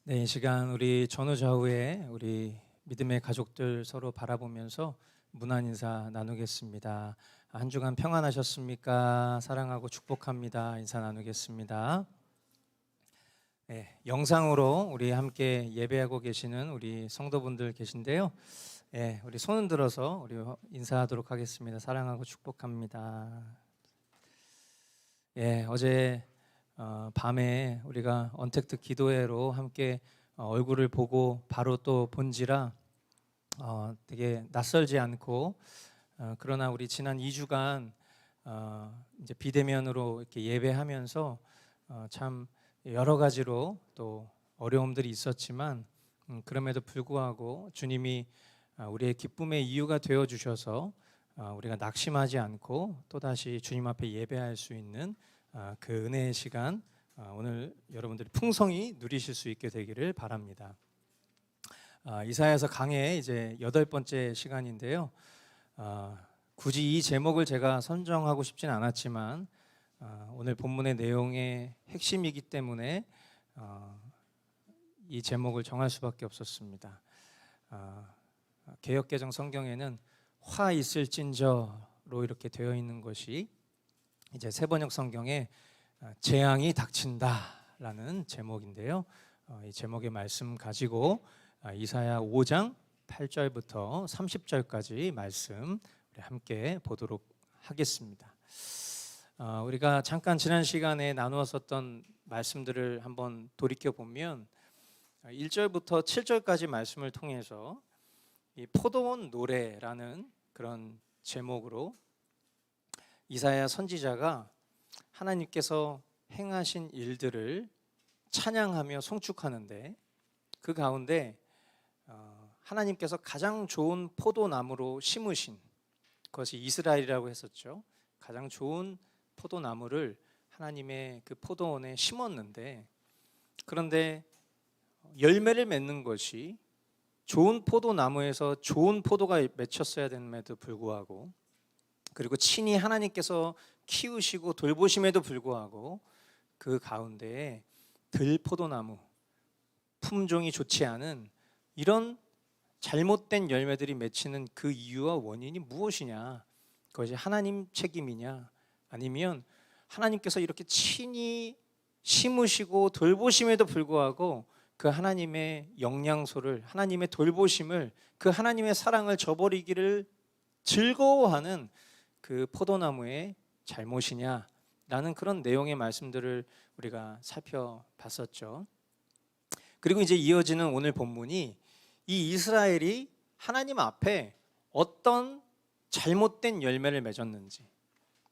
네, 이 시간 우리 전후좌우에 우리 믿음의 가족들 서로 바라보면서 문안 인사 나누겠습니다. 한 주간 평안하셨습니까? 사랑하고 축복합니다. 인사 나누겠습니다. 네, 영상으로 우리 함께 예배하고 계시는 우리 성도분들 계신데요. 네, 우리 손을 들어서 우리 인사하도록 하겠습니다. 사랑하고 축복합니다. 예, 어제 밤에 우리가 언택트 기도회로 함께 얼굴을 보고 바로 또 본지라 되게 낯설지 않고 그러나 우리 지난 2주간 이제 비대면으로 이렇게 예배하면서 참 여러 가지로 또 어려움들이 있었지만 그럼에도 불구하고 주님이 우리의 기쁨의 이유가 되어 주셔서 우리가 낙심하지 않고 또다시 주님 앞에 예배할 수 있는 그 은혜의 시간 오늘 여러분들이 풍성히 누리실 수 있게 되기를 바랍니다. 이사야서 강해 이제 8번째 시간인데요. 굳이 이 제목을 제가 선정하고 싶진 않았지만 오늘 본문의 내용의 핵심이기 때문에 이 제목을 정할 수밖에 없었습니다. 개역개정 성경에는 화 있을진저로 이렇게 되어 있는 것이 이제 새번역 성경에 재앙이 닥친다라는 제목인데요. 이 제목의 말씀 가지고 이사야 5장 8절부터 30절까지 말씀 우리 함께 보도록 하겠습니다. 우리가 잠깐 지난 시간에 나누었었던 말씀들을 한번 돌이켜 보면 1절부터 7절까지 말씀을 통해서 이 포도원 노래라는 그런 제목으로 이사야 선지자가 하나님께서 행하신 일들을 찬양하며 송축하는데 그 가운데 하나님께서 가장 좋은 포도나무로 심으신 그것이 이스라엘이라고 했었죠. 가장 좋은 포도나무를 하나님의 그 포도원에 심었는데 그런데 열매를 맺는 것이 좋은 포도나무에서 좋은 포도가 맺혔어야 됨에도 불구하고 그리고 친히 하나님께서 키우시고 돌보심에도 불구하고 그 가운데에 들포도나무 품종이 좋지 않은 이런 잘못된 열매들이 맺히는 그 이유와 원인이 무엇이냐? 그것이 하나님 책임이냐? 아니면 하나님께서 이렇게 친히 심으시고 돌보심에도 불구하고 그 하나님의 영양소를 하나님의 돌보심을 그 하나님의 사랑을 저버리기를 즐거워하는 그 포도나무의 잘못이냐라는 그런 내용의 말씀들을 우리가 살펴봤었죠. 그리고 이제 이어지는 오늘 본문이 이 이스라엘이 하나님 앞에 어떤 잘못된 열매를 맺었는지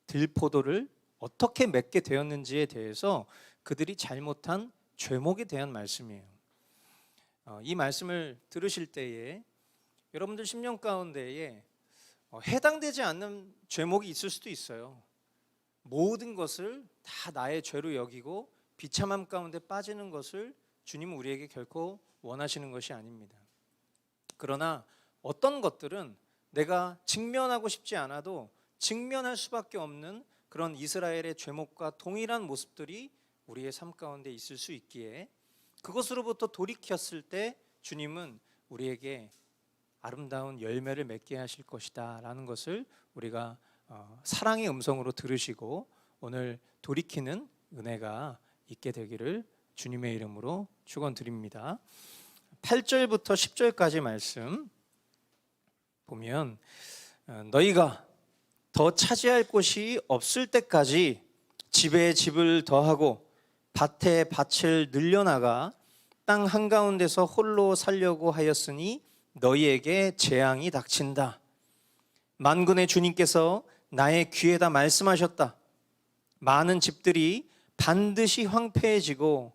들포도를 어떻게 맺게 되었는지에 대해서 그들이 잘못한 죄목에 대한 말씀이에요. 이 말씀을 들으실 때에 여러분들 심령 가운데에 해당되지 않는 죄목이 있을 수도 있어요. 모든 것을 다 나의 죄로 여기고 비참함 가운데 빠지는 것을 주님은 우리에게 결코 원하시는 것이 아닙니다. 그러나 어떤 것들은 내가 직면하고 싶지 않아도 직면할 수밖에 없는 그런 이스라엘의 죄목과 동일한 모습들이 우리의 삶 가운데 있을 수 있기에 그것으로부터 돌이켰을 때 주님은 우리에게 아름다운 열매를 맺게 하실 것이다 라는 것을 우리가 사랑의 음성으로 들으시고 오늘 돌이키는 은혜가 있게 되기를 주님의 이름으로 축원드립니다. 8절부터 10절까지 말씀 보면 너희가 더 차지할 곳이 없을 때까지 집에 집을 더하고 밭에 밭을 늘려나가 땅 한가운데서 홀로 살려고 하였으니 너희에게 재앙이 닥친다. 만군의 주님께서 나의 귀에다 말씀하셨다. 많은 집들이 반드시 황폐해지고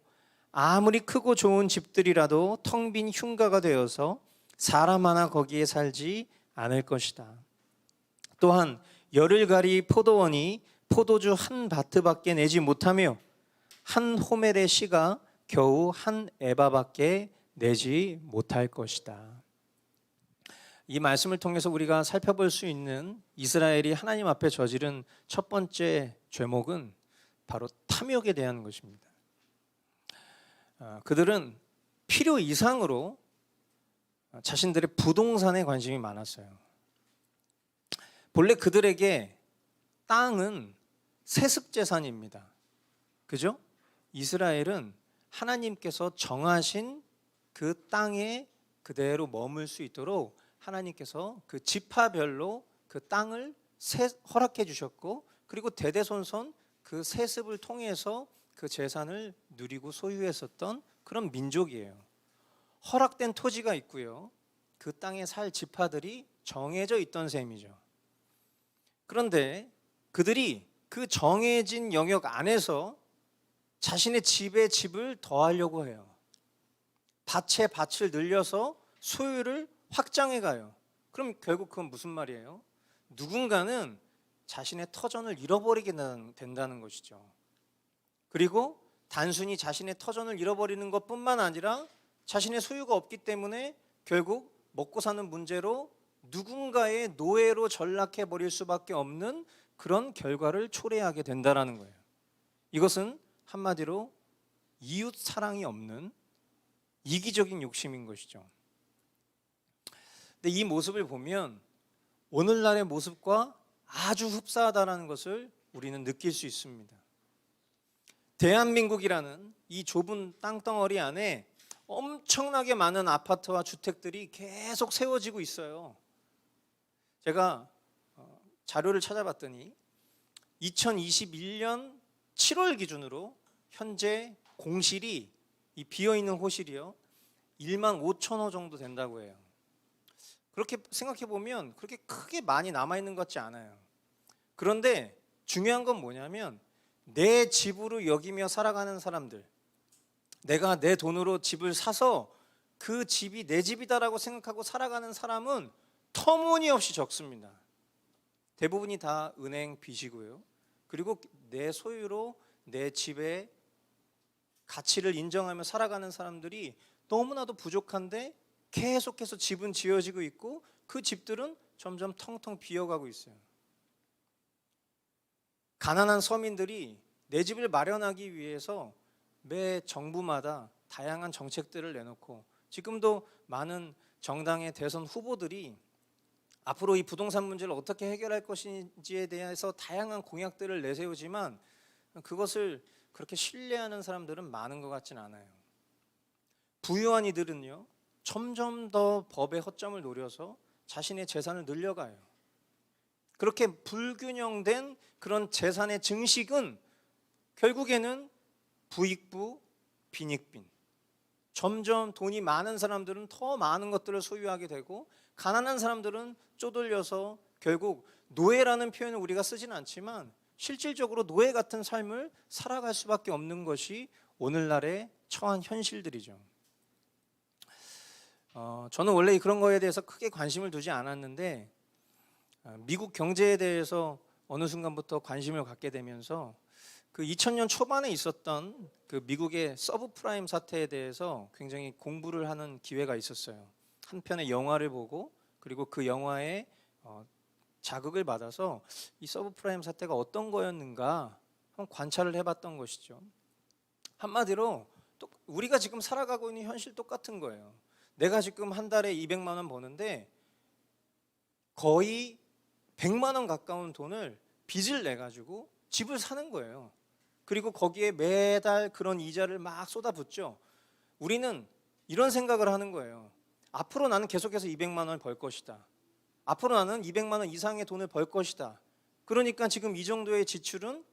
아무리 크고 좋은 집들이라도 텅 빈 흉가가 되어서 사람 하나 거기에 살지 않을 것이다. 또한 열을 가리 포도원이 포도주 한 바트밖에 내지 못하며 한 호멜의 씨가 겨우 한 에바밖에 내지 못할 것이다. 이 말씀을 통해서 우리가 살펴볼 수 있는 이스라엘이 하나님 앞에 저지른 첫 번째 죄목은 바로 탐욕에 대한 것입니다. 그들은 필요 이상으로 자신들의 부동산에 관심이 많았어요. 본래 그들에게 땅은 세습재산입니다. 그죠? 이스라엘은 하나님께서 정하신 그 땅에 그대로 머물 수 있도록 하나님께서 그 지파별로 그 땅을 허락해 주셨고, 그리고 대대손손 그 세습을 통해서 그 재산을 누리고 소유했었던 그런 민족이에요. 허락된 토지가 있고요, 그 땅에 살 지파들이 정해져 있던 셈이죠. 그런데 그들이 그 정해진 영역 안에서 자신의 집에 집을 더하려고 해요. 밭에 밭을 늘려서 소유를 확장해 가요. 그럼 결국 그건 무슨 말이에요? 누군가는 자신의 터전을 잃어버리게 된다는 것이죠. 그리고 단순히 자신의 터전을 잃어버리는 것뿐만 아니라 자신의 소유가 없기 때문에 결국 먹고 사는 문제로 누군가의 노예로 전락해 버릴 수밖에 없는 그런 결과를 초래하게 된다는 거예요. 이것은 한마디로 이웃 사랑이 없는 이기적인 욕심인 것이죠. 근데 이 모습을 보면 오늘날의 모습과 아주 흡사하다는 것을 우리는 느낄 수 있습니다. 대한민국이라는 이 좁은 땅덩어리 안에 엄청나게 많은 아파트와 주택들이 계속 세워지고 있어요. 제가 자료를 찾아봤더니 2021년 7월 기준으로 현재 공실이, 이 비어있는 호실이요, 1만 5천 호 정도 된다고 해요. 그렇게 생각해 보면 그렇게 크게 많이 남아있는 것 같지 않아요. 그런데 중요한 건 뭐냐면, 내 집으로 여기며 살아가는 사람들, 내가 내 돈으로 집을 사서 그 집이 내 집이다라고 생각하고 살아가는 사람은 터무니없이 적습니다. 대부분이 다 은행 빚이고요, 그리고 내 소유로 내 집의 가치를 인정하며 살아가는 사람들이 너무나도 부족한데 계속해서 집은 지어지고 있고 그 집들은 점점 텅텅 비어가고 있어요. 가난한 서민들이 내 집을 마련하기 위해서 매 정부마다 다양한 정책들을 내놓고, 지금도 많은 정당의 대선 후보들이 앞으로 이 부동산 문제를 어떻게 해결할 것인지에 대해서 다양한 공약들을 내세우지만 그것을 그렇게 신뢰하는 사람들은 많은 것 같진 않아요. 부유한 이들은요, 점점 더 법의 허점을 노려서 자신의 재산을 늘려가요. 그렇게 불균형된 그런 재산의 증식은 결국에는 부익부 빈익빈, 점점 돈이 많은 사람들은 더 많은 것들을 소유하게 되고, 가난한 사람들은 쪼들려서 결국 노예라는 표현을 우리가 쓰진 않지만 실질적으로 노예 같은 삶을 살아갈 수밖에 없는 것이 오늘날의 처한 현실들이죠. 저는 원래 그런 거에 대해서 크게 관심을 두지 않았는데 미국 경제에 대해서 어느 순간부터 관심을 갖게 되면서 그 2000년 초반에 있었던 그 미국의 서브프라임 사태에 대해서 굉장히 공부를 하는 기회가 있었어요. 한 편의 영화를 보고, 그리고 그 영화에 자극을 받아서 이 서브프라임 사태가 어떤 거였는가 한번 관찰을 해봤던 것이죠. 한마디로 우리가 지금 살아가고 있는 현실 똑같은 거예요. 내가 지금 한 달에 200만 원 버는데 거의 100만 원 가까운 돈을 빚을 내가지고 집을 사는 거예요. 그리고 거기에 매달 그런 이자를 막 쏟아붓죠. 우리는 이런 생각을 하는 거예요. 앞으로 나는 계속해서 200만 원을 벌 것이다. 앞으로 나는 200만 원 이상의 돈을 벌 것이다. 그러니까 지금 이 정도의 지출은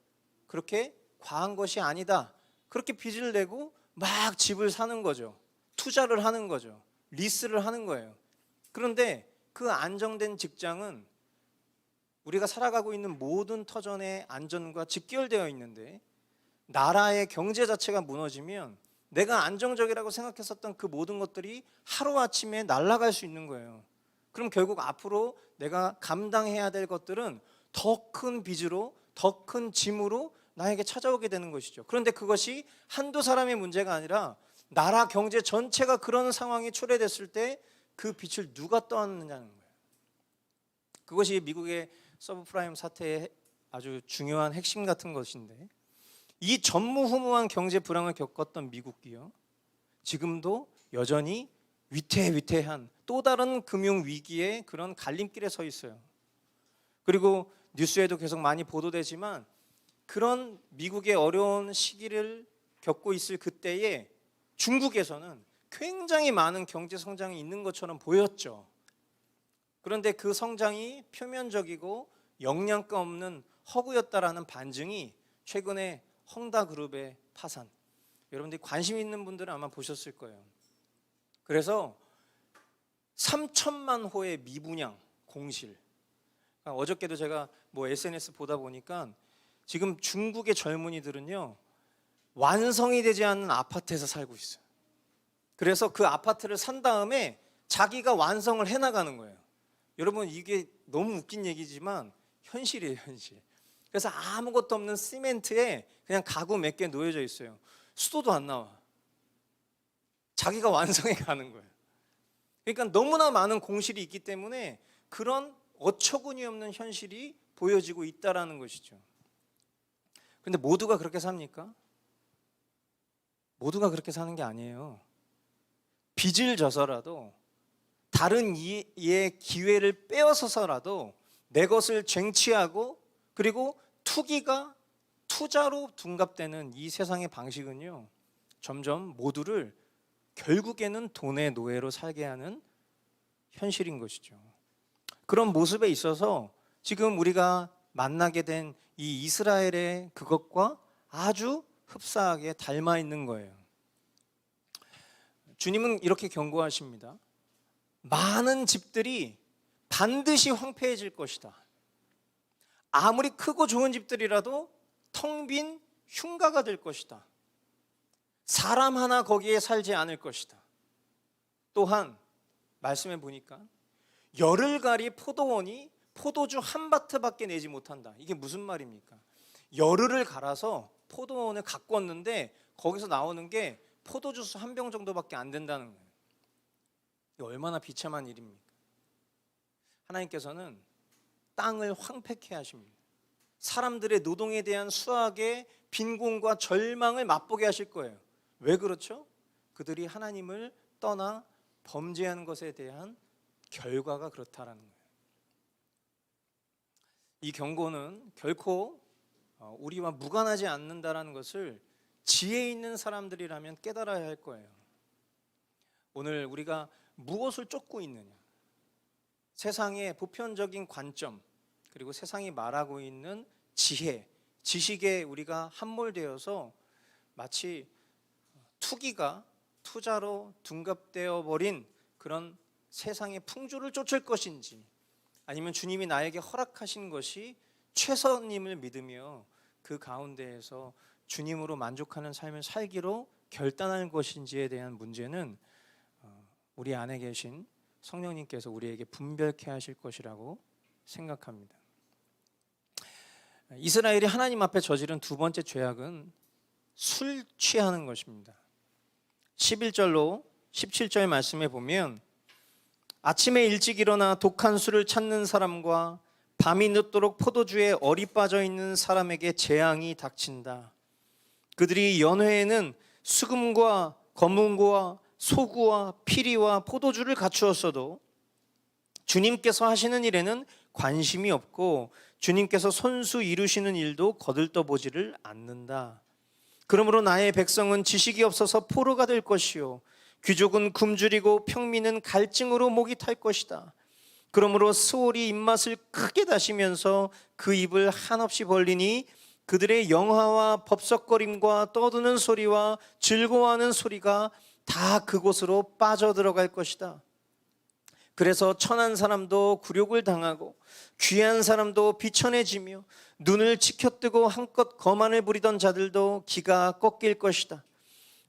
그렇게 과한 것이 아니다. 그렇게 빚을 내고 막 집을 사는 거죠. 투자를 하는 거죠. 리스를 하는 거예요. 그런데 그 안정된 직장은 우리가 살아가고 있는 모든 터전의 안전과 직결되어 있는데, 나라의 경제 자체가 무너지면 내가 안정적이라고 생각했었던 그 모든 것들이 하루아침에 날아갈 수 있는 거예요. 그럼 결국 앞으로 내가 감당해야 될 것들은 더 큰 빚으로, 더 큰 짐으로 나에게 찾아오게 되는 것이죠. 그런데 그것이 한두 사람의 문제가 아니라 나라 경제 전체가 그런 상황이 초래됐을 때 그 빚을 누가 떠안느냐는 거예요. 그것이 미국의 서브프라임 사태의 아주 중요한 핵심 같은 것인데, 이 전무후무한 경제 불황을 겪었던 미국이요, 지금도 여전히 위태위태한 또 다른 금융 위기의 그런 갈림길에 서 있어요. 그리고 뉴스에도 계속 많이 보도되지만 그런 미국의 어려운 시기를 겪고 있을 그때에 중국에서는 굉장히 많은 경제 성장이 있는 것처럼 보였죠. 그런데 그 성장이 표면적이고 영양가 없는 허구였다라는 반증이 최근에 헝다그룹의 파산, 여러분들이 관심 있는 분들은 아마 보셨을 거예요. 그래서 3천만 호의 미분양 공실, 어저께도 제가 SNS 보다 보니까 지금 중국의 젊은이들은요 완성이 되지 않는 아파트에서 살고 있어요. 그래서 그 아파트를 산 다음에 자기가 완성을 해나가는 거예요. 여러분, 이게 너무 웃긴 얘기지만 현실이에요, 현실. 그래서 아무것도 없는 시멘트에 그냥 가구 몇 개 놓여져 있어요. 수도도 안 나와. 자기가 완성해 가는 거예요. 그러니까 너무나 많은 공실이 있기 때문에 그런 어처구니 없는 현실이 보여지고 있다라는 것이죠. 그런데 모두가 그렇게 삽니까? 모두가 그렇게 사는 게 아니에요. 빚을 져서라도 다른 이의 기회를 빼앗아서라도 내 것을 쟁취하고 그리고 투자로 둔갑되는 이 세상의 방식은요 점점 모두를 결국에는 돈의 노예로 살게 하는 현실인 것이죠. 그런 모습에 있어서 지금 우리가 만나게 된 이 이스라엘의 그것과 아주 흡사하게 닮아 있는 거예요. 주님은 이렇게 경고하십니다. 많은 집들이 반드시 황폐해질 것이다. 아무리 크고 좋은 집들이라도 텅 빈 흉가가 될 것이다. 사람 하나 거기에 살지 않을 것이다. 또한 말씀해 보니까 열흘가리 포도원이 포도주 한 바트밖에 내지 못한다. 이게 무슨 말입니까? 열흘을 갈아서 포도원을 가꿨는데 거기서 나오는 게 포도주스 한 병 정도밖에 안 된다는 거예요. 이게 얼마나 비참한 일입니까? 하나님께서는 땅을 황폐케 하십니다. 사람들의 노동에 대한 수학의 빈곤과 절망을 맛보게 하실 거예요. 왜 그렇죠? 그들이 하나님을 떠나 범죄하는 것에 대한 결과가 그렇다라는 거예요. 이 경고는 결코 우리와 무관하지 않는다라는 것을 지혜 있는 사람들이라면 깨달아야 할 거예요. 오늘 우리가 무엇을 쫓고 있느냐? 세상의 보편적인 관점, 그리고 세상이 말하고 있는 지혜, 지식에 우리가 함몰되어서 마치 투자로 둔갑되어 버린 그런 세상의 풍조를 쫓을 것인지, 아니면 주님이 나에게 허락하신 것이 최선임을 믿으며 그 가운데에서 주님으로 만족하는 삶을 살기로 결단할 것인지에 대한 문제는 우리 안에 계신 성령님께서 우리에게 분별케 하실 것이라고 생각합니다. 이스라엘이 하나님 앞에 저지른 두 번째 죄악은 술 취하는 것입니다. 11절로 17절 말씀에 보면 아침에 일찍 일어나 독한 술을 찾는 사람과 밤이 늦도록 포도주에 얼이 빠져 있는 사람에게 재앙이 닥친다. 그들이 연회에는 수금과 검은고와 소구와 피리와 포도주를 갖추었어도 주님께서 하시는 일에는 관심이 없고 주님께서 손수 이루시는 일도 거들떠보지를 않는다. 그러므로 나의 백성은 지식이 없어서 포로가 될 것이요 귀족은 굶주리고 평민은 갈증으로 목이 탈 것이다. 그러므로 스올이 입맛을 크게 다시면서 그 입을 한없이 벌리니 그들의 영화와 법석거림과 떠드는 소리와 즐거워하는 소리가 다 그곳으로 빠져들어갈 것이다. 그래서 천한 사람도 굴욕을 당하고 귀한 사람도 비천해지며 눈을 치켜뜨고 한껏 거만을 부리던 자들도 기가 꺾일 것이다.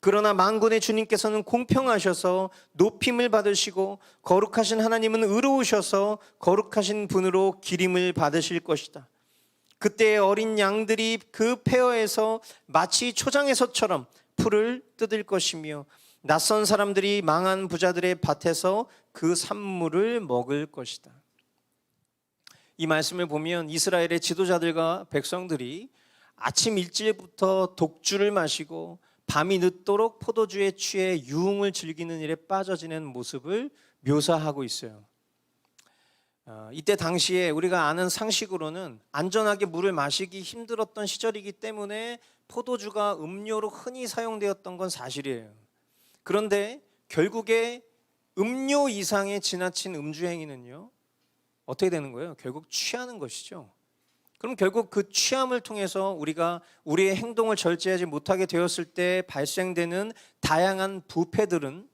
그러나 만군의 주님께서는 공평하셔서 높임을 받으시고 거룩하신 하나님은 의로우셔서 거룩하신 분으로 기림을 받으실 것이다. 그때 어린 양들이 그 폐허에서 마치 초장에서처럼 풀을 뜯을 것이며 낯선 사람들이 망한 부자들의 밭에서 그 산물을 먹을 것이다. 이 말씀을 보면 이스라엘의 지도자들과 백성들이 아침 일찍부터 독주를 마시고 밤이 늦도록 포도주에 취해 유흥을 즐기는 일에 빠져지는 모습을 묘사하고 있어요. 이때 당시에 우리가 아는 상식으로는 안전하게 물을 마시기 힘들었던 시절이기 때문에 포도주가 음료로 흔히 사용되었던 건 사실이에요. 그런데 결국에 음료 이상의 지나친 음주 행위는요, 어떻게 되는 거예요? 결국 취하는 것이죠. 그럼 결국 그 취함을 통해서 우리가 우리의 행동을 절제하지 못하게 되었을 때 발생되는 다양한 부패들은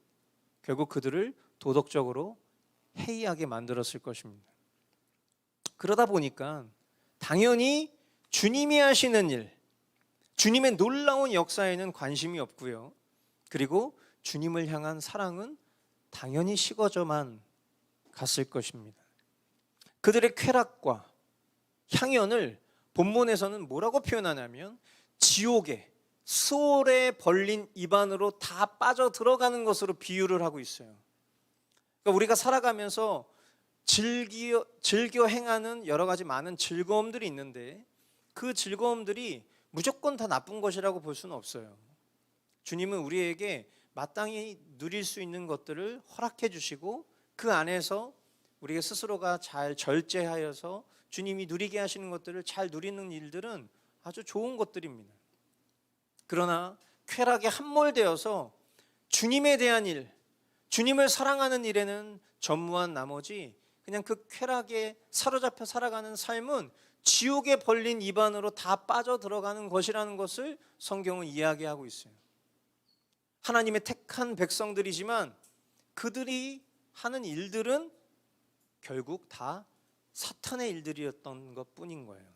결국 그들을 도덕적으로 해이하게 만들었을 것입니다. 그러다 보니까 당연히 주님이 하시는 일, 주님의 놀라운 역사에는 관심이 없고요. 그리고 주님을 향한 사랑은 당연히 식어져만 갔을 것입니다. 그들의 쾌락과 향연을 본문에서는 뭐라고 표현하냐면 지옥에, 수월에 벌린 입안으로 다 빠져 들어가는 것으로 비유를 하고 있어요. 그러니까 우리가 살아가면서 즐겨 행하는 여러 가지 많은 즐거움들이 있는데 그 즐거움들이 무조건 다 나쁜 것이라고 볼 수는 없어요. 주님은 우리에게 마땅히 누릴 수 있는 것들을 허락해 주시고 그 안에서 우리가 스스로가 잘 절제하여서 주님이 누리게 하시는 것들을 잘 누리는 일들은 아주 좋은 것들입니다. 그러나 쾌락에 함몰되어서 주님에 대한 일, 주님을 사랑하는 일에는 전무한 나머지 그냥 그 쾌락에 사로잡혀 살아가는 삶은 지옥에 벌린 입안으로 다 빠져 들어가는 것이라는 것을 성경은 이야기하고 있어요. 하나님의 택한 백성들이지만 그들이 하는 일들은 결국 다 사탄의 일들이었던 것뿐인 거예요.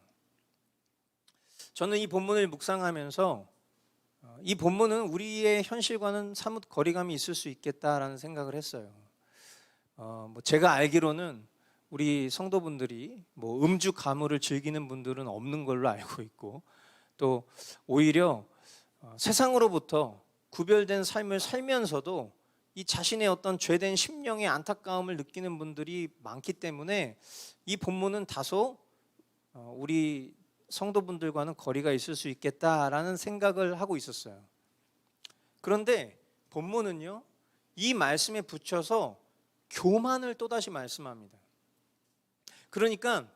저는 이 본문을 묵상하면서 이 본문은 우리의 현실과는 사뭇 거리감이 있을 수 있겠다라는 생각을 했어요. 제가 알기로는 우리 성도분들이 음주 가무를 즐기는 분들은 없는 걸로 알고 있고 또 오히려 세상으로부터 구별된 삶을 살면서도 이 자신의 어떤 죄된 심령의 안타까움을 느끼는 분들이 많기 때문에 이 본문은 다소 우리 성도분들과는 거리가 있을 수 있겠다라는 생각을 하고 있었어요. 그런데 본문은요, 이 말씀에 붙여서 교만을 또다시 말씀합니다. 그러니까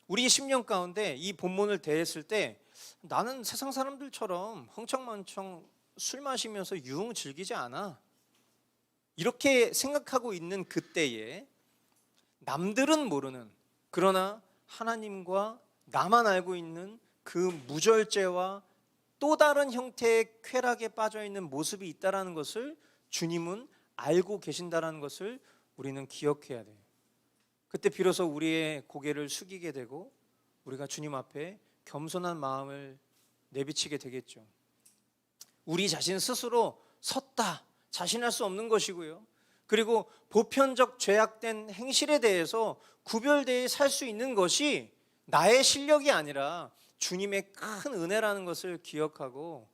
우리 심령 가운데 이 본문을 대했을 때 나는 세상 사람들처럼 흥청망청 술 마시면서 유흥 즐기지 않아, 이렇게 생각하고 있는 그때에 남들은 모르는, 그러나 하나님과 나만 알고 있는 그 무절제와 또 다른 형태의 쾌락에 빠져 있는 모습이 있다는 것을 주님은 알고 계신다는 것을 우리는 기억해야 돼요. 그때 비로소 우리의 고개를 숙이게 되고 우리가 주님 앞에 겸손한 마음을 내비치게 되겠죠. 우리 자신 스스로 섰다 자신할 수 없는 것이고요. 그리고 보편적 죄악된 행실에 대해서 구별되어 살 수 있는 것이 나의 실력이 아니라 주님의 큰 은혜라는 것을 기억하고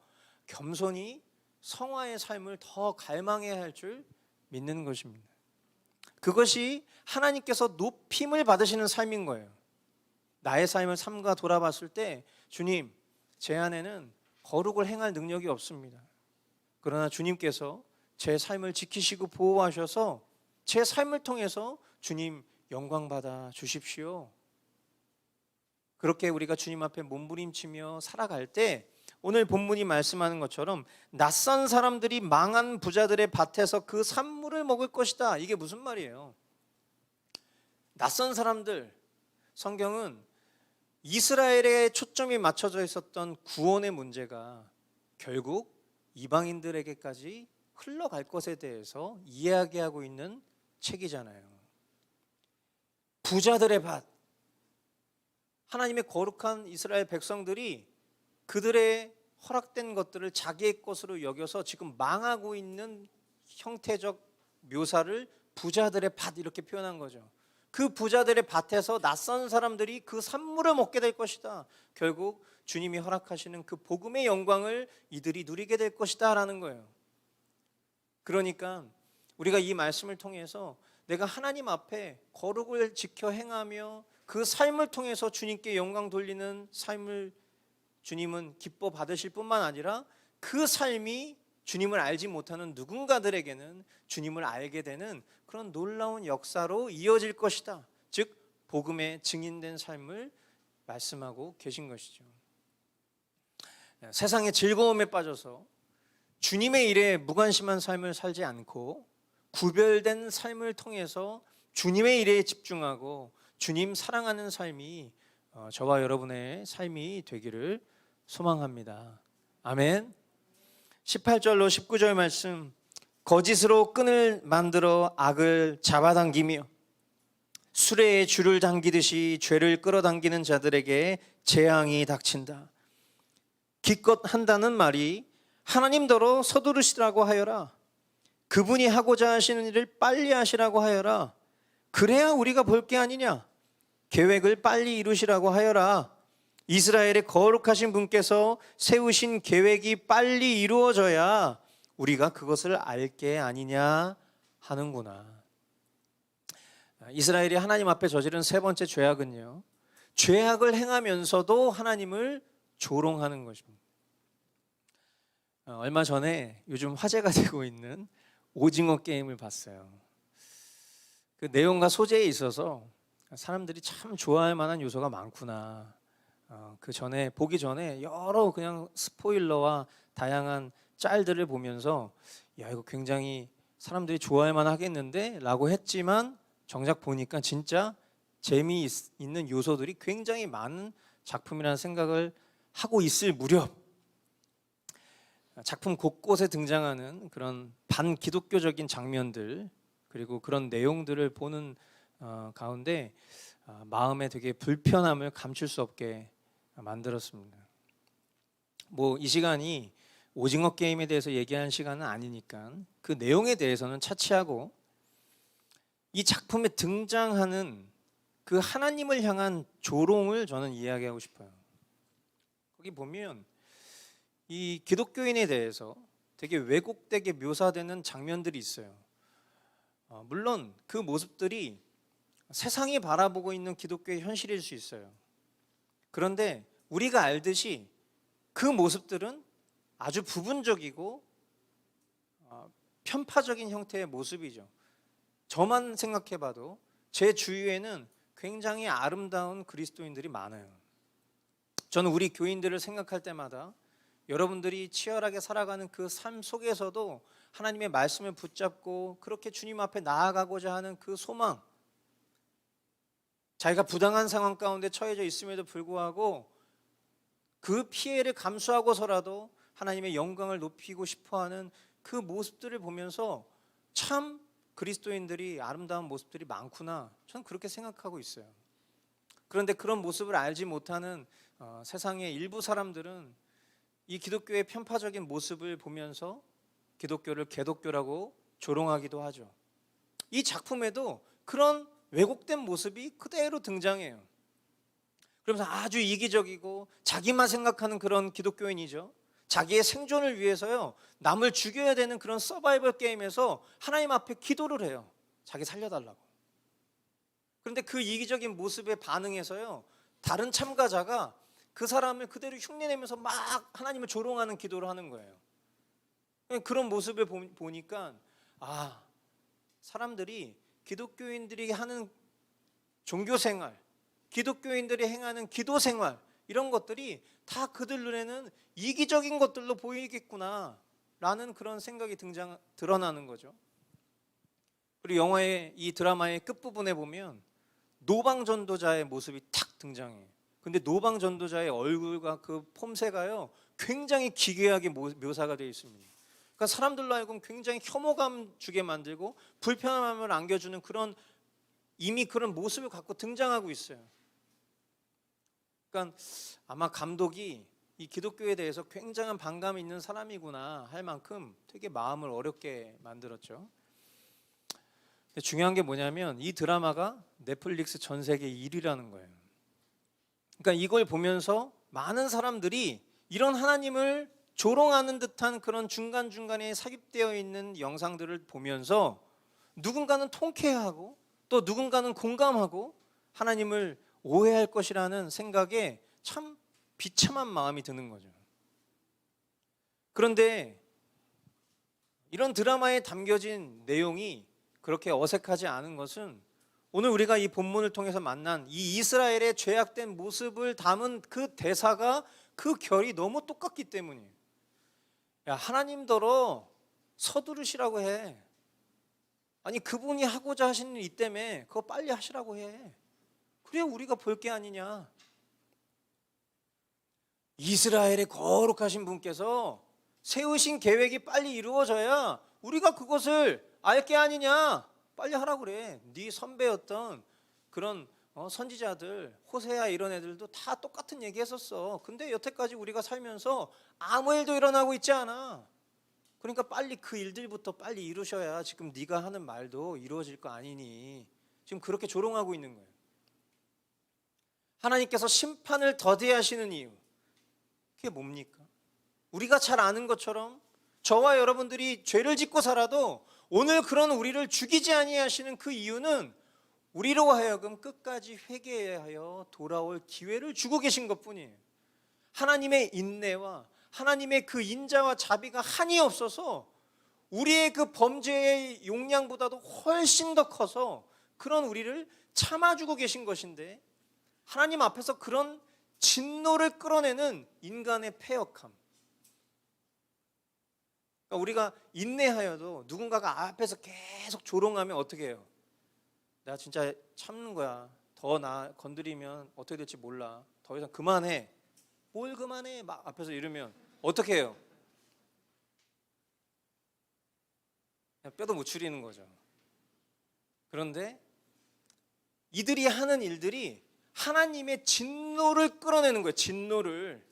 겸손히 성화의 삶을 더 갈망해야 할 줄 믿는 것입니다. 그것이 하나님께서 높임을 받으시는 삶인 거예요. 나의 삶을 삼가 돌아봤을 때 주님, 제 안에는 거룩을 행할 능력이 없습니다. 그러나 주님께서 제 삶을 지키시고 보호하셔서 제 삶을 통해서 주님 영광 받아 주십시오. 그렇게 우리가 주님 앞에 몸부림치며 살아갈 때 오늘 본문이 말씀하는 것처럼 낯선 사람들이 망한 부자들의 밭에서 그 산물을 먹을 것이다. 이게 무슨 말이에요? 낯선 사람들, 성경은 이스라엘에 초점이 맞춰져 있었던 구원의 문제가 결국 이방인들에게까지 흘러갈 것에 대해서 이야기하고 있는 책이잖아요. 부자들의 밭, 하나님의 거룩한 이스라엘 백성들이 그들의 허락된 것들을 자기의 것으로 여겨서 지금 망하고 있는 형태적 묘사를 부자들의 밭 이렇게 표현한 거죠. 그 부자들의 밭에서 낯선 사람들이 그 산물을 먹게 될 것이다. 결국 주님이 허락하시는 그 복음의 영광을 이들이 누리게 될 것이다 라는 거예요. 그러니까 우리가 이 말씀을 통해서 내가 하나님 앞에 거룩을 지켜 행하며 그 삶을 통해서 주님께 영광 돌리는 삶을 주님은 기뻐 받으실 뿐만 아니라 그 삶이 주님을 알지 못하는 누군가들에게는 주님을 알게 되는 그런 놀라운 역사로 이어질 것이다. 즉 복음의 증인된 삶을 말씀하고 계신 것이죠. 세상의 즐거움에 빠져서 주님의 일에 무관심한 삶을 살지 않고 구별된 삶을 통해서 주님의 일에 집중하고 주님 사랑하는 삶이 저와 여러분의 삶이 되기를 소망합니다. 아멘. 18절로 19절 말씀, 거짓으로 끈을 만들어 악을 잡아당기며 수레에 줄을 당기듯이 죄를 끌어당기는 자들에게 재앙이 닥친다. 기껏 한다는 말이 하나님더러 서두르시라고 하여라. 그분이 하고자 하시는 일을 빨리 하시라고 하여라. 그래야 우리가 볼 게 아니냐. 계획을 빨리 이루시라고 하여라. 이스라엘의 거룩하신 분께서 세우신 계획이 빨리 이루어져야 우리가 그것을 알 게 아니냐 하는구나. 이스라엘이 하나님 앞에 저지른 세 번째 죄악은요, 죄악을 행하면서도 하나님을 조롱하는 것입니다. 얼마 전에 요즘 화제가 되고 있는 오징어 게임을 봤어요. 그 내용과 소재에 있어서 사람들이 참 좋아할 만한 요소가 많구나. 보기 전에 여러 그냥 스포일러와 다양한 짤들을 보면서 야, 이거 굉장히 사람들이 좋아할 만하겠는데 라고 했지만 정작 보니까 진짜 재미있는 요소들이 굉장히 많은 작품이라는 생각을 하고 있을 무렵, 작품 곳곳에 등장하는 그런 반기독교적인 장면들 그리고 그런 내용들을 보는 가운데 마음에 되게 불편함을 감출 수 없게 만들었습니다. 이 시간이 오징어 게임에 대해서 얘기하는 시간은 아니니까 그 내용에 대해서는 차치하고 이 작품에 등장하는 그 하나님을 향한 조롱을 저는 이야기하고 싶어요. 거기 보면 이 기독교인에 대해서 되게 왜곡되게 묘사되는 장면들이 있어요. 물론 그 모습들이 세상이 바라보고 있는 기독교의 현실일 수 있어요. 그런데 우리가 알듯이 그 모습들은 아주 부분적이고 편파적인 형태의 모습이죠. 저만 생각해봐도 제 주위에는 굉장히 아름다운 그리스도인들이 많아요. 저는 우리 교인들을 생각할 때마다 여러분들이 치열하게 살아가는 그 삶 속에서도 하나님의 말씀을 붙잡고 그렇게 주님 앞에 나아가고자 하는 그 소망, 자기가 부당한 상황 가운데 처해져 있음에도 불구하고 그 피해를 감수하고서라도 하나님의 영광을 높이고 싶어하는 그 모습들을 보면서 참 그리스도인들이 아름다운 모습들이 많구나, 저는 그렇게 생각하고 있어요. 그런데 그런 모습을 알지 못하는 세상의 일부 사람들은 이 기독교의 편파적인 모습을 보면서 기독교를 개독교라고 조롱하기도 하죠. 이 작품에도 그런 왜곡된 모습이 그대로 등장해요. 그러면서 아주 이기적이고 자기만 생각하는 그런 기독교인이죠. 자기의 생존을 위해서요, 남을 죽여야 되는 그런 서바이벌 게임에서 하나님 앞에 기도를 해요. 자기 살려달라고. 그런데 그 이기적인 모습에 반응해서요, 다른 참가자가 그 사람을 그대로 흉내내면서 막 하나님을 조롱하는 기도를 하는 거예요. 그런 모습을 보니까 사람들이 기독교인들이 하는 종교생활, 기독교인들이 행하는 기도생활, 이런 것들이 다 그들 눈에는 이기적인 것들로 보이겠구나 라는 그런 생각이 드러나는 거죠. 그리고 이 드라마의 끝부분에 보면 노방전도자의 모습이 탁 등장해요. 근데 노방전도자의 얼굴과 그 폼새가요, 굉장히 기괴하게 묘사가 되어 있습니다. 그러니까 사람들로 하여금 굉장히 혐오감 주게 만들고 불편함을 안겨주는 그런, 이미 그런 모습을 갖고 등장하고 있어요. 그러니까 아마 감독이 이 기독교에 대해서 굉장한 반감이 있는 사람이구나 할 만큼 되게 마음을 어렵게 만들었죠. 근데 중요한 게 뭐냐면 이 드라마가 넷플릭스 전 세계 1위라는 거예요. 그러니까 이걸 보면서 많은 사람들이 이런 하나님을 조롱하는 듯한 그런 중간중간에 삽입되어 있는 영상들을 보면서 누군가는 통쾌해하고 또 누군가는 공감하고 하나님을 오해할 것이라는 생각에 참 비참한 마음이 드는 거죠. 그런데 이런 드라마에 담겨진 내용이 그렇게 어색하지 않은 것은 오늘 우리가 이 본문을 통해서 만난 이 이스라엘의 죄악된 모습을 담은 그 대사가 그 결이 너무 똑같기 때문이에요. 야, 하나님더러 서두르시라고 해. 아니, 그분이 하고자 하시는 일 때문에 그거 빨리 하시라고 해. 그래야 우리가 볼 게 아니냐. 이스라엘의 거룩하신 분께서 세우신 계획이 빨리 이루어져야 우리가 그것을 알 게 아니냐. 빨리 하라고 그래. 네 선배였던 그런 선지자들, 호세아 이런 애들도 다 똑같은 얘기 했었어. 근데 여태까지 우리가 살면서 아무 일도 일어나고 있지 않아. 그러니까 빨리 그 일들부터 빨리 이루셔야 지금 네가 하는 말도 이루어질 거 아니니. 지금 그렇게 조롱하고 있는 거예요. 하나님께서 심판을 더디하시는 이유, 그게 뭡니까? 우리가 잘 아는 것처럼 저와 여러분들이 죄를 짓고 살아도 오늘 그런 우리를 죽이지 아니하시는 그 이유는 우리로 하여금 끝까지 회개하여 돌아올 기회를 주고 계신 것뿐이에요. 하나님의 인내와 하나님의 그 인자와 자비가 한이 없어서 우리의 그 범죄의 용량보다도 훨씬 더 커서 그런 우리를 참아주고 계신 것인데, 하나님 앞에서 그런 진노를 끌어내는 인간의 패역함, 그러니까 우리가 인내하여도 누군가가 앞에서 계속 조롱하면 어떻게 해요? 내가 진짜 참는 거야. 더 나 건드리면 어떻게 될지 몰라. 더 이상 그만해. 뭘 그만해? 막 앞에서 이러면 어떻게 해요? 그냥 뼈도 못 추리는 거죠. 그런데 이들이 하는 일들이 하나님의 진노를 끌어내는 거예요. 진노를.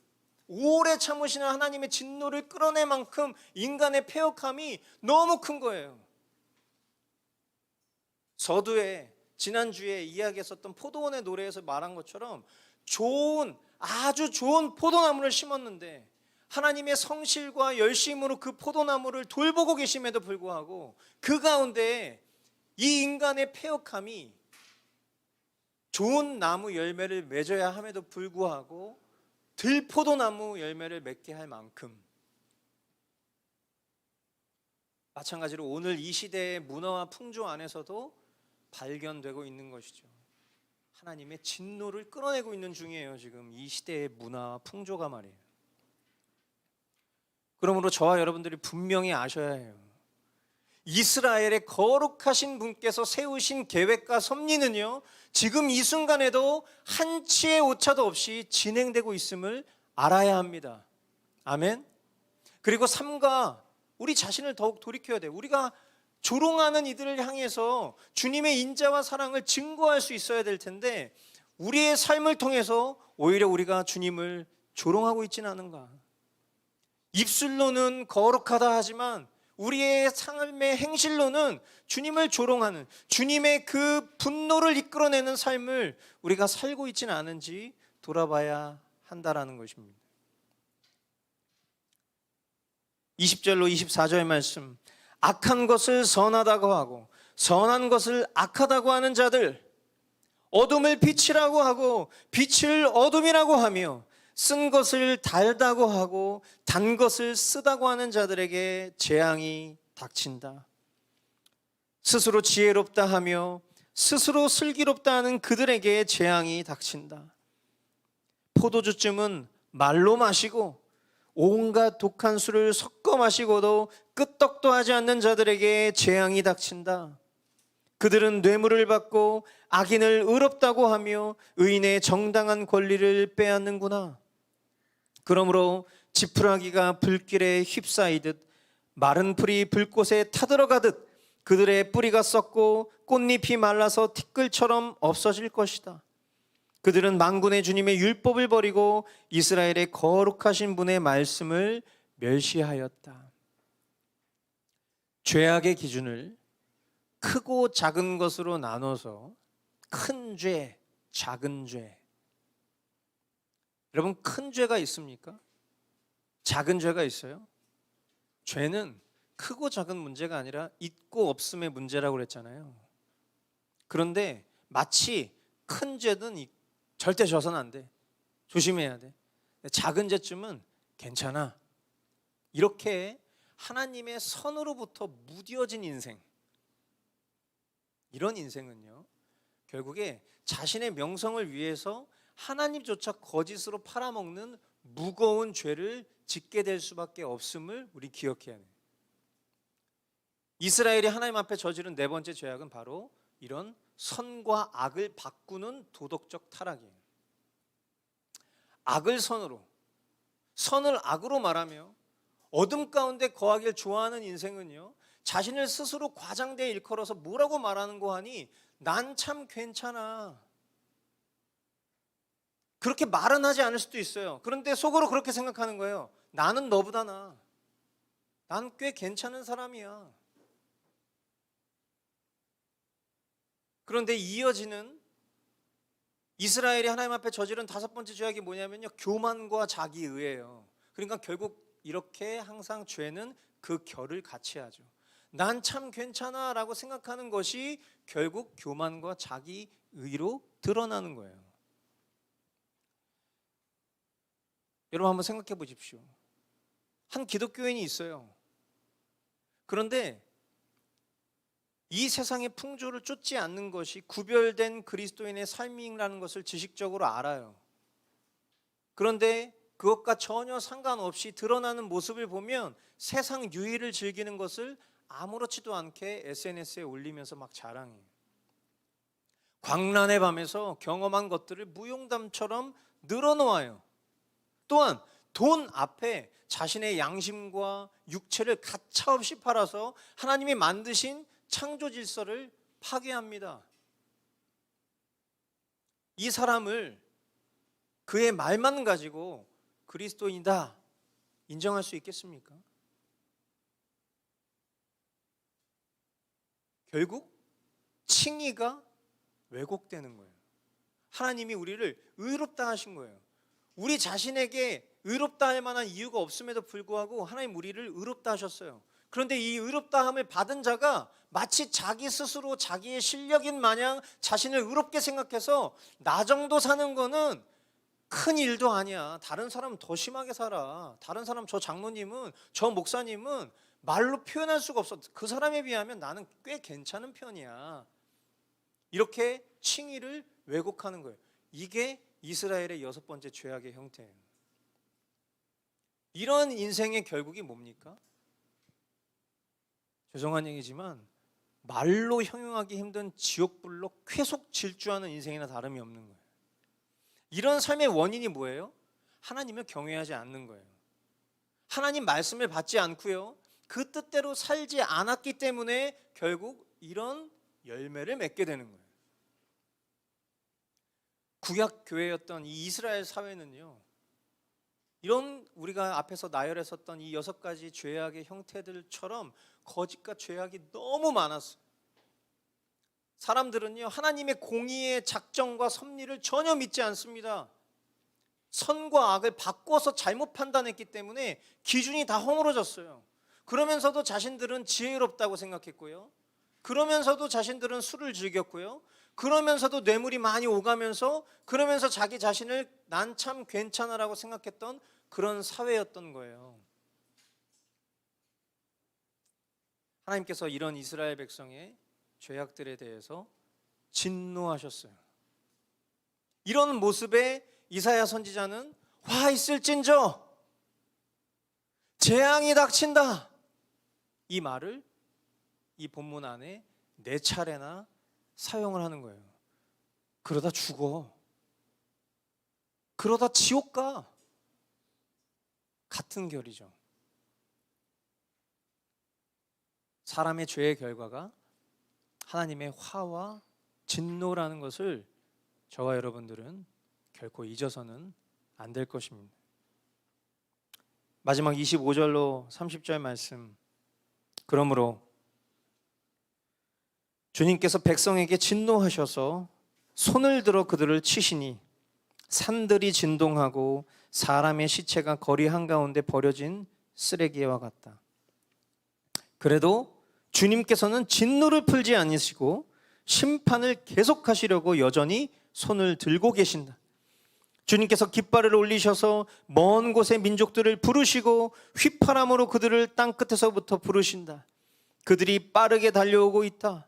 오래 참으시는 하나님의 진노를 끌어낼 만큼 인간의 패역함이 너무 큰 거예요. 서두에 지난주에 이야기했었던 포도원의 노래에서 말한 것처럼 아주 좋은 포도나무를 심었는데 하나님의 성실과 열심으로 그 포도나무를 돌보고 계심에도 불구하고 그 가운데 이 인간의 패역함이 좋은 나무 열매를 맺어야 함에도 불구하고 들포도나무 열매를 맺게 할 만큼, 마찬가지로 오늘 이 시대의 문화와 풍조 안에서도 발견되고 있는 것이죠. 하나님의 진노를 끌어내고 있는 중이에요. 지금 이 시대의 문화와 풍조가 말이에요. 그러므로 저와 여러분들이 분명히 아셔야 해요. 이스라엘의 거룩하신 분께서 세우신 계획과 섭리는요, 지금 이 순간에도 한치의 오차도 없이 진행되고 있음을 알아야 합니다. 아멘. 그리고 삼가 우리 자신을 더욱 돌이켜야 돼요. 우리가 조롱하는 이들을 향해서 주님의 인자와 사랑을 증거할 수 있어야 될 텐데 우리의 삶을 통해서 오히려 우리가 주님을 조롱하고 있지는 않은가. 입술로는 거룩하다 하지만 우리의 삶의 행실로는 주님을 조롱하는, 주님의 그 분노를 이끌어내는 삶을 우리가 살고 있지는 않은지 돌아봐야 한다라는 것입니다. 20절로 24절 말씀, 악한 것을 선하다고 하고 선한 것을 악하다고 하는 자들, 어둠을 빛이라고 하고 빛을 어둠이라고 하며 쓴 것을 달다고 하고 단 것을 쓰다고 하는 자들에게 재앙이 닥친다. 스스로 지혜롭다 하며 스스로 슬기롭다 하는 그들에게 재앙이 닥친다. 포도주쯤은 말로 마시고 온갖 독한 술을 섞어 마시고도 끄떡도 하지 않는 자들에게 재앙이 닥친다. 그들은 뇌물을 받고 악인을 의롭다고 하며 의인의 정당한 권리를 빼앗는구나. 그러므로 지푸라기가 불길에 휩싸이듯 마른 풀이 불꽃에 타들어가듯 그들의 뿌리가 썩고 꽃잎이 말라서 티끌처럼 없어질 것이다. 그들은 만군의 주님의 율법을 버리고 이스라엘의 거룩하신 분의 말씀을 멸시하였다. 죄악의 기준을 크고 작은 것으로 나눠서 큰 죄, 작은 죄. 여러분, 큰 죄가 있습니까? 작은 죄가 있어요? 죄는 크고 작은 문제가 아니라 있고 없음의 문제라고 그랬잖아요. 그런데 마치 큰 죄는 절대 져서는 안 돼. 조심해야 돼. 작은 죄쯤은 괜찮아. 이렇게 하나님의 선으로부터 무뎌진 인생, 이런 인생은요, 결국에 자신의 명성을 위해서 하나님조차 거짓으로 팔아먹는 무거운 죄를 짓게 될 수밖에 없음을 우리 기억해야 해요. 이스라엘이 하나님 앞에 저지른 네 번째 죄악은 바로 이런 선과 악을 바꾸는 도덕적 타락이에요. 악을 선으로, 선을 악으로 말하며 어둠 가운데 거하길 좋아하는 인생은요, 자신을 스스로 과장되어 일컬어서 뭐라고 말하는 거 하니 난 참 괜찮아, 그렇게 말은 하지 않을 수도 있어요. 그런데 속으로 그렇게 생각하는 거예요. 나는 너보다 나아, 난 꽤 괜찮은 사람이야. 그런데 이어지는 이스라엘이 하나님 앞에 저지른 다섯 번째 죄악이 뭐냐면요, 교만과 자기의예요. 그러니까 결국 이렇게 항상 죄는 그 결을 같이 하죠. 난 참 괜찮아 라고 생각하는 것이 결국 교만과 자기의로 드러나는 거예요. 여러분 한번 생각해 보십시오. 한 기독교인이 있어요. 그런데 이 세상의 풍조를 쫓지 않는 것이 구별된 그리스도인의 삶이라는 것을 지식적으로 알아요. 그런데 그것과 전혀 상관없이 드러나는 모습을 보면 세상 유의를 즐기는 것을 아무렇지도 않게 SNS에 올리면서 막 자랑해요. 광란의 밤에서 경험한 것들을 무용담처럼 늘어놓아요. 또한 돈 앞에 자신의 양심과 육체를 가차없이 팔아서 하나님이 만드신 창조 질서를 파괴합니다. 이 사람을 그의 말만 가지고 그리스도인이다 인정할 수 있겠습니까? 결국 칭의가 왜곡되는 거예요. 하나님이 우리를 의롭다 하신 거예요. 우리 자신에게 의롭다 할 만한 이유가 없음에도 불구하고 하나님 우리를 의롭다 하셨어요. 그런데 이 의롭다함을 받은 자가 마치 자기 스스로 자기의 실력인 마냥 자신을 의롭게 생각해서 나 정도 사는 거는 큰 일도 아니야, 다른 사람은 더 심하게 살아, 다른 사람 저 장로님은 저 목사님은 말로 표현할 수가 없어, 그 사람에 비하면 나는 꽤 괜찮은 편이야, 이렇게 칭의를 왜곡하는 거예요. 이게 이스라엘의 여섯 번째 죄악의 형태예요. 이런 인생의 결국이 뭡니까? 죄송한 얘기지만 말로 형용하기 힘든 지옥불로 계속 질주하는 인생이나 다름이 없는 거예요. 이런 삶의 원인이 뭐예요? 하나님을 경외하지 않는 거예요. 하나님 말씀을 받지 않고요, 그 뜻대로 살지 않았기 때문에 결국 이런 열매를 맺게 되는 거예요. 구약 교회였던 이 이스라엘 사회는요, 이런 우리가 앞에서 나열했었던 이 여섯 가지 죄악의 형태들처럼 거짓과 죄악이 너무 많았어요. 사람들은요, 하나님의 공의의 작정과 섭리를 전혀 믿지 않습니다. 선과 악을 바꿔서 잘못 판단했기 때문에 기준이 다 허물어졌어요. 그러면서도 자신들은 지혜롭다고 생각했고요, 그러면서도 자신들은 술을 즐겼고요, 그러면서도 뇌물이 많이 오가면서 그러면서 자기 자신을 난 참 괜찮아라고 생각했던 그런 사회였던 거예요. 하나님께서 이런 이스라엘 백성의 죄악들에 대해서 진노하셨어요. 이런 모습에 이사야 선지자는 화 있을진저 재앙이 닥친다, 이 말을 이 본문 안에 네 차례나 사용을 하는 거예요. 그러다 죽어, 그러다 지옥 가, 같은 결이죠. 사람의 죄의 결과가 하나님의 화와 진노라는 것을 저와 여러분들은 결코 잊어서는 안 될 것입니다. 마지막 25절로 30절 말씀. 그러므로 주님께서 백성에게 진노하셔서 손을 들어 그들을 치시니 산들이 진동하고 사람의 시체가 거리 한가운데 버려진 쓰레기와 같다. 그래도 주님께서는 진노를 풀지 않으시고 심판을 계속하시려고 여전히 손을 들고 계신다. 주님께서 깃발을 올리셔서 먼 곳의 민족들을 부르시고 휘파람으로 그들을 땅끝에서부터 부르신다. 그들이 빠르게 달려오고 있다.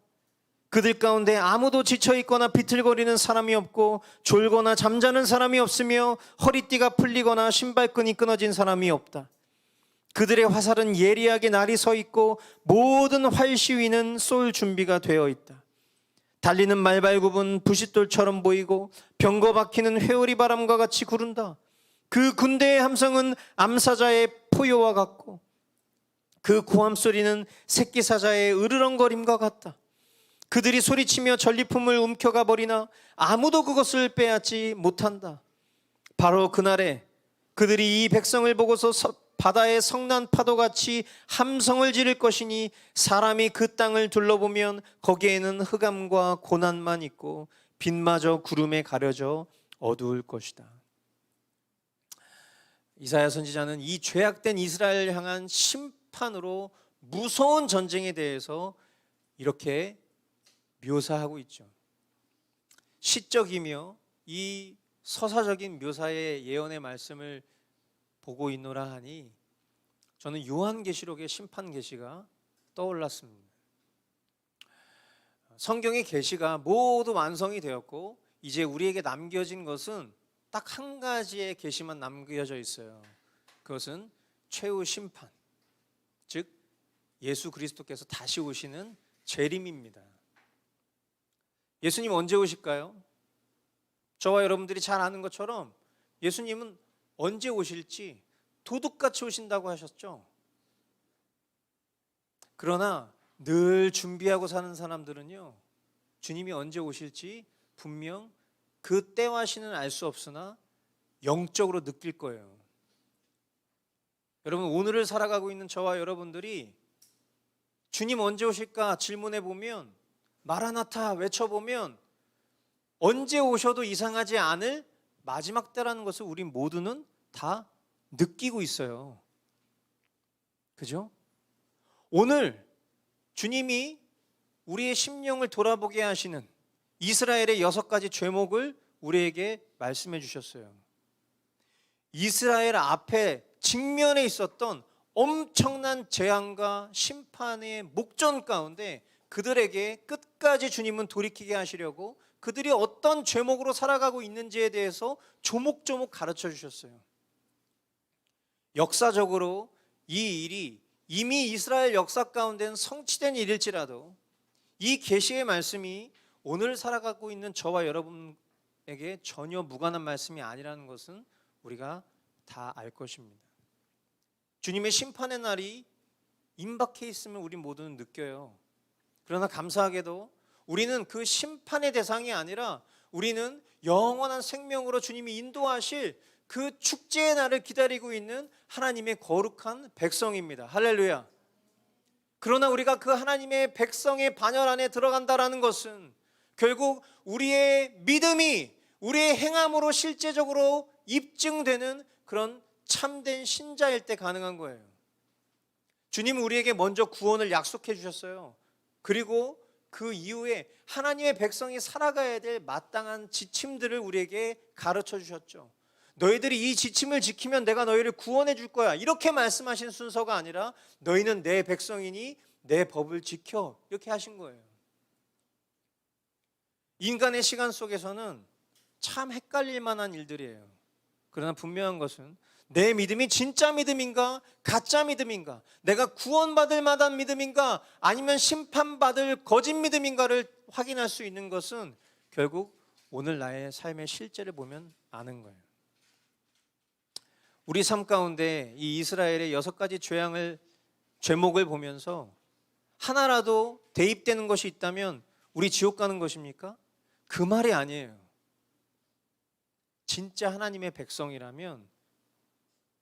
그들 가운데 아무도 지쳐있거나 비틀거리는 사람이 없고 졸거나 잠자는 사람이 없으며 허리띠가 풀리거나 신발끈이 끊어진 사람이 없다. 그들의 화살은 예리하게 날이 서 있고 모든 활시위는 쏠 준비가 되어 있다. 달리는 말발굽은 부싯돌처럼 보이고 병거 바퀴는 회오리 바람과 같이 구른다. 그 군대의 함성은 암사자의 포효와 같고 그 고함 소리는 새끼 사자의 으르렁거림과 같다. 그들이 소리치며 전리품을 움켜가 버리나 아무도 그것을 빼앗지 못한다. 바로 그날에 그들이 이 백성을 보고서 바다의 성난 파도같이 함성을 지를 것이니 사람이 그 땅을 둘러보면 거기에는 흑암과 고난만 있고 빛마저 구름에 가려져 어두울 것이다. 이사야 선지자는 이 죄악된 이스라엘을 향한 심판으로 무서운 전쟁에 대해서 이렇게 묘사하고 있죠. 시적이며 이 서사적인 묘사의 예언의 말씀을 보고 있노라 하니 저는 요한계시록의 심판 계시가 떠올랐습니다. 성경의 계시가 모두 완성이 되었고 이제 우리에게 남겨진 것은 딱 한 가지의 계시만 남겨져 있어요. 그것은 최후 심판, 즉 예수 그리스도께서 다시 오시는 재림입니다. 예수님 언제 오실까요? 저와 여러분들이 잘 아는 것처럼 예수님은 언제 오실지 도둑같이 오신다고 하셨죠. 그러나 늘 준비하고 사는 사람들은요, 주님이 언제 오실지 분명 그 때와 시는 알 수 없으나 영적으로 느낄 거예요. 여러분, 오늘을 살아가고 있는 저와 여러분들이 주님 언제 오실까 질문해 보면, 마라나타 외쳐보면 언제 오셔도 이상하지 않을 마지막 때라는 것을 우리 모두는 다 느끼고 있어요. 그죠? 오늘 주님이 우리의 심령을 돌아보게 하시는 이스라엘의 6가지 죄목을 우리에게 말씀해 주셨어요. 이스라엘 앞에 직면에 있었던 엄청난 재앙과 심판의 목전 가운데 그들에게 끝까지 주님은 돌이키게 하시려고 그들이 어떤 죄목으로 살아가고 있는지에 대해서 조목조목 가르쳐 주셨어요. 역사적으로 이 일이 이미 이스라엘 역사 가운데는 성취된 일일지라도 이 계시의 말씀이 오늘 살아가고 있는 저와 여러분에게 전혀 무관한 말씀이 아니라는 것은 우리가 다 알 것입니다. 주님의 심판의 날이 임박해 있음을 우리 모두는 느껴요. 그러나 감사하게도 우리는 그 심판의 대상이 아니라 우리는 영원한 생명으로 주님이 인도하실 그 축제의 날을 기다리고 있는 하나님의 거룩한 백성입니다. 할렐루야. 그러나 우리가 그 하나님의 백성의 반열 안에 들어간다라는 것은 결국 우리의 믿음이 우리의 행함으로 실제적으로 입증되는 그런 참된 신자일 때 가능한 거예요. 주님은 우리에게 먼저 구원을 약속해 주셨어요. 그리고 그 이후에 하나님의 백성이 살아가야 될 마땅한 지침들을 우리에게 가르쳐 주셨죠. 너희들이 이 지침을 지키면 내가 너희를 구원해 줄 거야, 이렇게 말씀하신 순서가 아니라 너희는 내 백성이니 내 법을 지켜, 이렇게 하신 거예요. 인간의 시간 속에서는 참 헷갈릴 만한 일들이에요. 그러나 분명한 것은 내 믿음이 진짜 믿음인가 가짜 믿음인가, 내가 구원받을 만한 믿음인가 아니면 심판받을 거짓 믿음인가를 확인할 수 있는 것은 결국 오늘 나의 삶의 실제를 보면 아는 거예요. 우리 삶 가운데 이 이스라엘의 6가지 죄목을 보면서 하나라도 대입되는 것이 있다면 우리 지옥 가는 것입니까? 그 말이 아니에요. 진짜 하나님의 백성이라면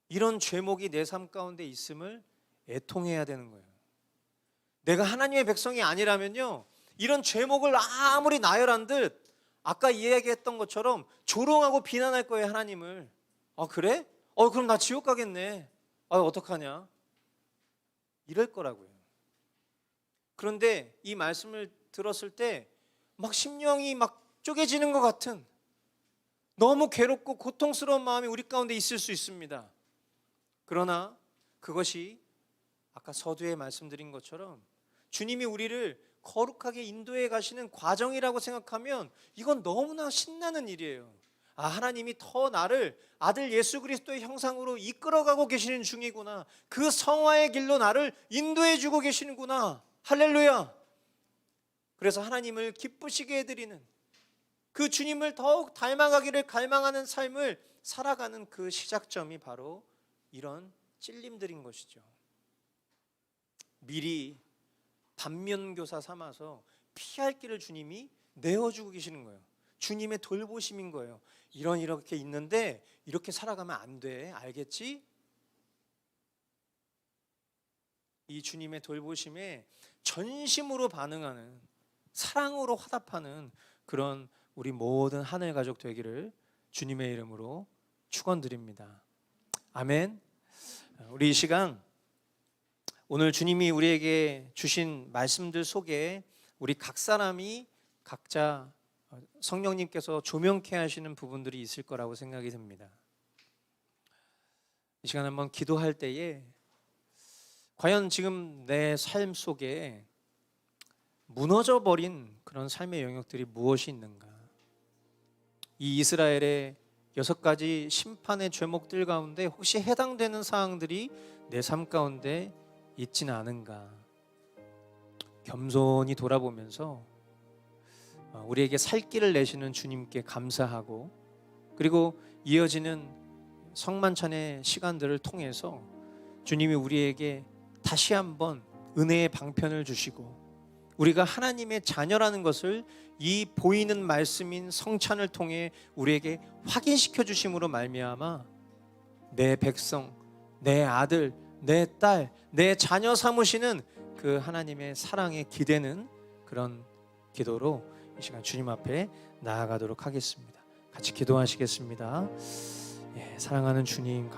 이런 죄목이 내 삶 가운데 있음을 애통해야 되는 거예요. 내가 하나님의 백성이 아니라면요, 이런 죄목을 아무리 나열한 듯 아까 이야기했던 것처럼 조롱하고 비난할 거예요, 하나님을. 아, 그래? 그럼 나 지옥 가겠네. 어떡하냐? 이럴 거라고요. 그런데 이 말씀을 들었을 때 막 심령이 막 쪼개지는 것 같은, 너무 괴롭고 고통스러운 마음이 우리 가운데 있을 수 있습니다. 그러나 그것이 아까 서두에 말씀드린 것처럼 주님이 우리를 거룩하게 인도해 가시는 과정이라고 생각하면 이건 너무나 신나는 일이에요. 하나님이 더 나를 아들 예수 그리스도의 형상으로 이끌어가고 계시는 중이구나. 그 성화의 길로 나를 인도해 주고 계시는구나. 할렐루야. 그래서 하나님을 기쁘시게 해드리는, 그 주님을 더욱 닮아가기를 갈망하는 삶을 살아가는 그 시작점이 바로 이런 찔림들인 것이죠. 미리 반면교사 삼아서 피할 길을 주님이 내어주고 계시는 거예요. 주님의 돌보심인 거예요. 이렇게 있는데 이렇게 살아가면 안 돼. 알겠지? 이 주님의 돌보심에 전심으로 반응하는, 사랑으로 화답하는 그런 우리 모든 하늘 가족 되기를 주님의 이름으로 축원드립니다. 아멘. 우리 이 시간 오늘 주님이 우리에게 주신 말씀들 속에 우리 각 사람이 각자 성령님께서 조명케 하시는 부분들이 있을 거라고 생각이 듭니다. 이 시간 한번 기도할 때에 과연 지금 내 삶 속에 무너져 버린 그런 삶의 영역들이 무엇이 있는가? 이 이스라엘의 6가지 심판의 죄목들 가운데 혹시 해당되는 사항들이 내 삶 가운데 있지는 않은가? 겸손히 돌아보면서 우리에게 살 길을 내시는 주님께 감사하고, 그리고 이어지는 성만찬의 시간들을 통해서 주님이 우리에게 다시 한번 은혜의 방편을 주시고 우리가 하나님의 자녀라는 것을 이 보이는 말씀인 성찬을 통해 우리에게 확인시켜 주심으로 말미암아 내 백성, 내 아들, 내 딸, 내 자녀 삼으시는 그 하나님의 사랑에 기대는 그런 기도로 이 시간 주님 앞에 나아가도록 하겠습니다. 같이 기도하시겠습니다. 사랑하는 주님,